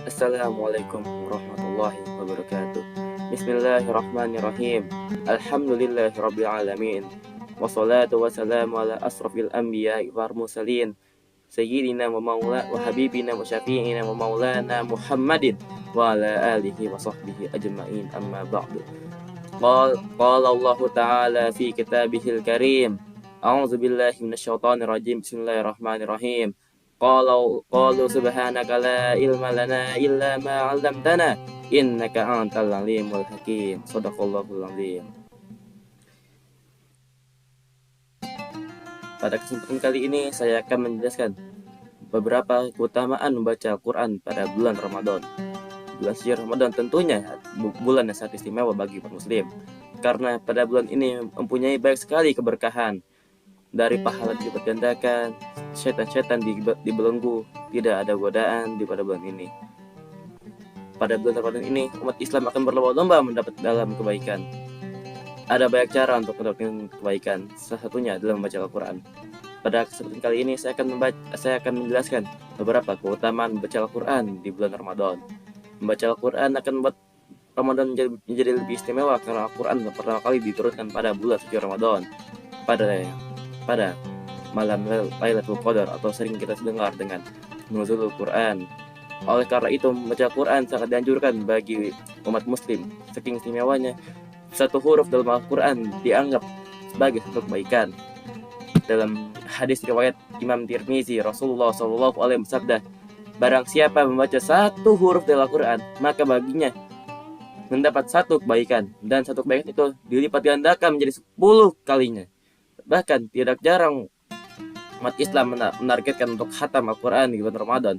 Assalamualaikum warahmatullahi wabarakatuh. Bismillahirrahmanirrahim. Alhamdulillahirabbil alamin. Wassalatu wassalamu ala asrofil anbiya'i wal mursalin. Sayyidina wa maula wa habibina wa syafi'ina wa maulana Muhammadin wa ala alihi wa sahbihi ajma'in, amma ba'du. Qala Allah ta'ala fi kitabihil karim. A'udzu billahi minasyaitonir rajim. Bismillahirrahmanirrahim. Qalu subhanaka la ilma lana illa ma 'allamtana innaka antal alimul hakim. Shadaqallahul azim. Pada kesempatan kali ini saya akan menjelaskan beberapa keutamaan membaca Al-Quran pada bulan Ramadan. Bulan suci Ramadan tentunya bulan yang sangat istimewa bagi umat muslim, karena pada bulan ini mempunyai banyak sekali keberkahan. Dari pahala dilipat gandakan, setan-setan dibelenggu, tidak ada godaan di pada bulan ini. Pada bulan Ramadan ini umat Islam akan berlomba-lomba mendapat dalam kebaikan. Ada banyak cara untuk mendapatkan kebaikan, salah satunya adalah membaca Al-Quran. Pada kesempatan kali ini saya akan menjelaskan beberapa keutamaan membaca Al-Quran di bulan Ramadan. Membaca Al-Quran akan membuat Ramadan menjadi lebih istimewa, karena Al-Quran pertama kali diturunkan pada bulan suci Ramadan, pada malam Lailatul Qadar, atau sering kita dengar dengan nuzulul Quran. Oleh karena itu, membaca Quran sangat dianjurkan bagi umat muslim. Saking istimewanya, satu huruf dalam Al-Quran dianggap sebagai satu kebaikan. Dalam hadis riwayat Imam Tirmizi, Rasulullah SAW bersabda, barang siapa membaca satu huruf dalam Al-Quran, maka baginya mendapat satu kebaikan, dan satu kebaikan itu dilipat gandakan menjadi 10 kalinya. Bahkan tidak jarang umat Islam menargetkan untuk khatam Al-Quran di bulan Ramadan,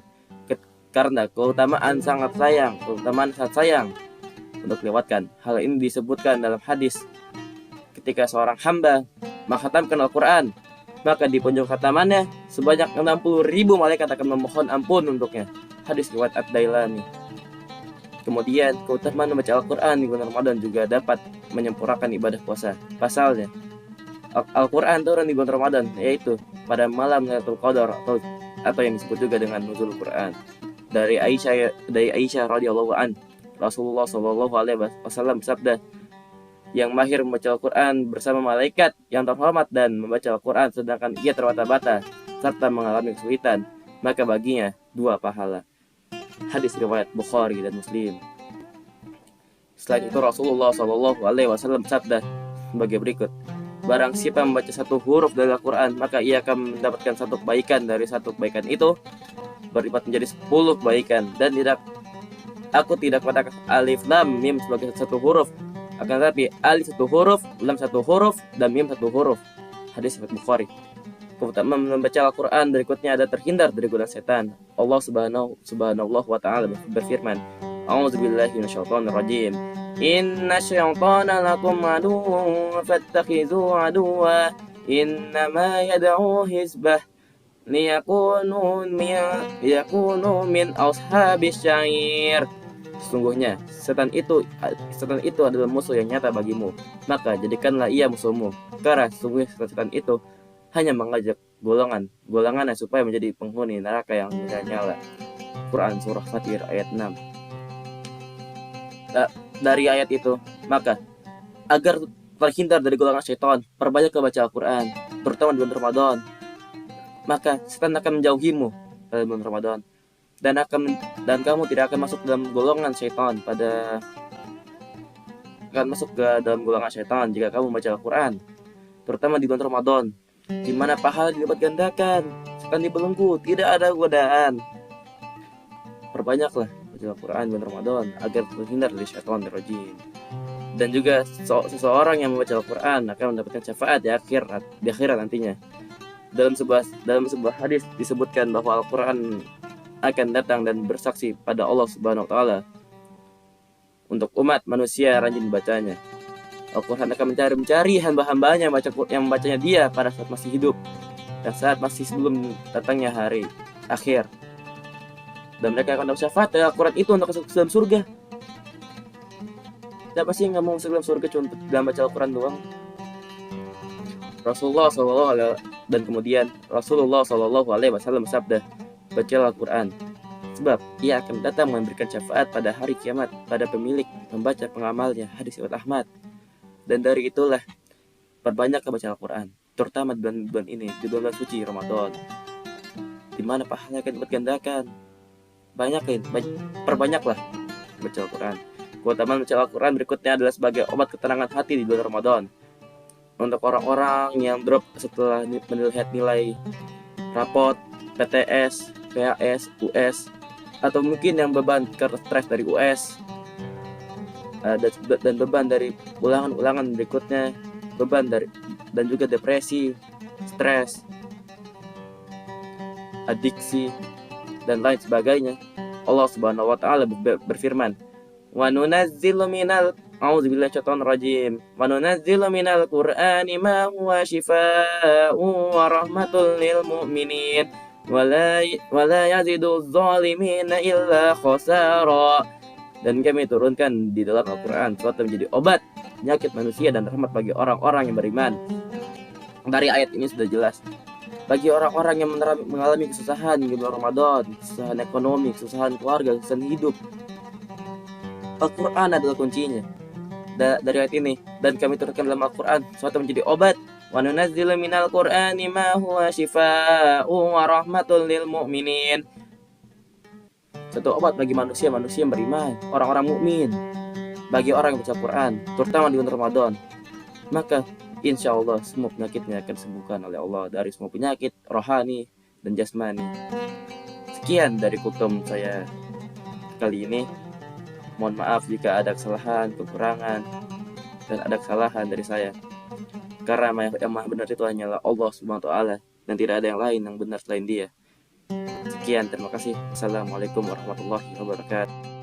karena keutamaan sangat sayang untuk dilewatkan. Hal ini disebutkan dalam hadis, ketika seorang hamba menghatamkan Al-Quran, maka di penghujung khatamannya sebanyak 60.000 malaikat akan memohon ampun untuknya. Hadis riwayat Ad-Dailami. Kemudian keutamaan membaca Al-Quran di bulan Ramadan juga dapat menyempurnakan ibadah puasa. Pasalnya, Al-Quran turun di bulan Ramadan, yaitu pada malam Lailatul Qadar, atau yang disebut juga dengan nuzul Quran. Dari Aisyah radhiyallahu an, Rasulullah sallallahu alaihi wasallam bersabda, yang mahir membaca Al-Quran bersama malaikat yang terhormat dan membaca Al-Quran sedangkan ia terbata-bata serta mengalami kesulitan, maka baginya 2 pahala. Hadis riwayat Bukhari dan Muslim. Selain itu, Rasulullah sallallahu alaihi wasallam bersabda sebagai berikut, barang siapa membaca satu huruf dari Al-Quran, maka ia akan mendapatkan satu kebaikan. Dari satu kebaikan itu berlipat menjadi 10 kebaikan. Dan aku tidak katakan alif lam mim sebagai satu huruf, akan tetapi alif satu huruf, lam satu huruf, dan mim satu huruf. Hadis riwayat Bukhari. Keutamaan membaca Al-Quran berikutnya ada terhindar dari godaan setan. Allah subhanahu wa ta'ala berfirman, A'udzubillahi minasyaitonirrajim. Inna syaitana lakum aduwwun fattakhidhuhu aduwwa innama yad'u hizbah liyakunu min ashabis syair. Sesungguhnya setan itu adalah musuh yang nyata bagimu, maka jadikanlah ia musuhmu, karena sesungguhnya setan itu hanya mengajak golongannya supaya menjadi penghuni neraka yang nyala. Quran surah Fatir ayat 6. Dari ayat itu, maka agar terhindar dari golongan syaitan, perbanyak baca Al-Quran, terutama di bulan Ramadan. Maka setan akan menjauhimu pada bulan Ramadan, dan kamu tidak akan masuk dalam golongan syaitan jika kamu membaca Al-Quran, terutama di bulan Ramadan, di mana pahala dilipat gandakan, setan dibelenggu, tidak ada godaan. Perbanyaklah baca Al-Quran bulan Ramadan agar terhindar dari syaitanir rajim. Dan juga seseorang yang membaca Al-Quran akan mendapatkan syafaat di akhirat nantinya. Dalam sebuah hadis disebutkan bahwa Al-Quran akan datang dan bersaksi pada Allah Subhanahu wa taala untuk umat manusia rajin bacanya. Al-Quran akan mencari hamba-hambanya yang membacanya dia pada saat masih hidup dan saat masih sebelum datangnya hari akhir. Dan mereka akan dapat syafaat dari Al-Quran itu untuk masuk ke dalam surga. Siapa sih yang nggak mau masuk ke dalam surga cuma dalam baca Al-Quran doang? Rasulullah SAW bersabda, bacalah Al-Quran, Sebab ia akan datang memberikan syafaat pada hari kiamat pada pemilik membaca pengamalnya. Hadis riwayat Ahmad. Dan dari itulah perbanyak baca Al-Quran, terutama di bulan ini, di bulan suci Ramadan, di mana pahalanya akan dilipat gandakan. Perbanyaklah baca Al-Quran. Keutamaan baca Al-Quran berikutnya adalah sebagai obat ketenangan hati di bulan Ramadan. Untuk orang-orang yang drop setelah melihat nilai rapot, PTS, PAS, US, atau mungkin yang beban karena stres dari US, dan beban dari ulangan-ulangan berikutnya, beban dari dan juga depresi, stres, adiksi, dan lain sebagainya. Allah Subhanahu wa taala berfirman, "Wa nunazzilu minal a'udzubillahi minasyaitonir rajim. Wa nunazzilu minal Qur'ani ma huwa shifaa'un wa rahmatul lil mu'minin wa la yazidu adh-dhalimina illa khasara." Dan kami turunkan di dalam Al-Quran suatu menjadi obat penyakit manusia dan rahmat bagi orang-orang yang beriman. Dari ayat ini sudah jelas, bagi orang-orang yang mengalami kesusahan di bulan Ramadan, kesusahan ekonomi, kesusahan keluarga, kesusahan hidup, Al-Quran adalah kuncinya. Dari ayat ini, dan kami turunkan dalam Al-Quran suatu menjadi obat. Wa nunazzilu minal Qur'ani ma huwa shifaa'un wa rahmatul lil mu'minin. Satu obat bagi manusia yang beriman, orang-orang mukmin, bagi orang yang baca Quran, terutama di bulan Ramadan. Maka insya Allah semua penyakitnya akan disembuhkan oleh Allah, dari semua penyakit rohani dan jasmani. Sekian dari kutum saya kali ini. Mohon maaf jika ada kesalahan, kekurangan, dan ada kesalahan dari saya. Karena yang maha benar itu hanyalah Allah Subhanahu wa taala, dan tidak ada yang lain yang benar selain Dia. Sekian, terima kasih. Assalamualaikum warahmatullahi wabarakatuh.